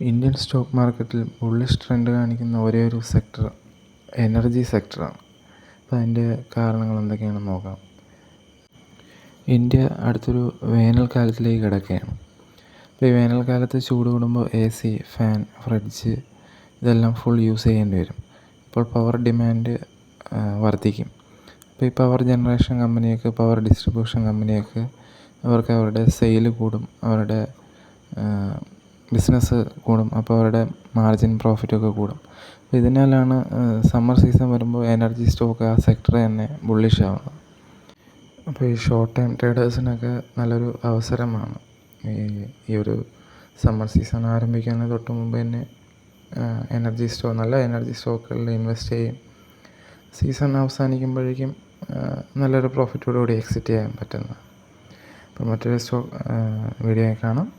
Indian stock മാർക്കറ്റിൽ bullish trend കാണിക്കുന്ന ഒരേ ഒരു സെക്ടർ എനർജി സെക്ടറാണ്. അപ്പോൾ അതിൻ്റെ കാരണങ്ങൾ എന്തൊക്കെയാണെന്ന് നോക്കാം. ഇന്ത്യ അടുത്തൊരു വേനൽക്കാലത്തിലേക്ക് കിടക്കുകയാണ്. അപ്പോൾ ഈ വേനൽക്കാലത്ത് ചൂട് കൂടുമ്പോൾ AC, ഫാൻ, ഫ്രിഡ്ജ് ഇതെല്ലാം ഫുൾ യൂസ് ചെയ്യേണ്ടി വരും. ഇപ്പോൾ പവർ ഡിമാൻഡ് വർദ്ധിക്കും. അപ്പോൾ ഈ പവർ ജനറേഷൻ കമ്പനിയൊക്കെ, പവർ ഡിസ്ട്രിബ്യൂഷൻ കമ്പനിയൊക്കെ അവർക്ക് അവരുടെ സെയിൽ കൂടും, അവരുടെ ബിസിനസ് കൂടും. അപ്പോൾ അവരുടെ മാർജിൻ പ്രോഫിറ്റൊക്കെ കൂടും. അപ്പോൾ ഇതിനാലാണ് സമ്മർ സീസൺ വരുമ്പോൾ എനർജി സ്റ്റോക്ക് ആ സെക്ടർ തന്നെ ബുള്ളിഷ് ആവുന്നത്. അപ്പോൾ ഈ ഷോർട്ട് ടൈം ട്രേഡേഴ്സിനൊക്കെ നല്ലൊരു അവസരമാണ് ഈ ഒരു സമ്മർ സീസൺ ആരംഭിക്കുന്നതിന് തൊട്ട് മുമ്പ് തന്നെ നല്ല എനർജി സ്റ്റോക്കുകളിൽ ഇൻവെസ്റ്റ് ചെയ്യും. സീസൺ അവസാനിക്കുമ്പോഴേക്കും നല്ലൊരു പ്രോഫിറ്റോടുകൂടി എക്സിറ്റ് ചെയ്യാൻ പറ്റുന്നത്. അപ്പോൾ മറ്റൊരു വീഡിയോ കാണാം.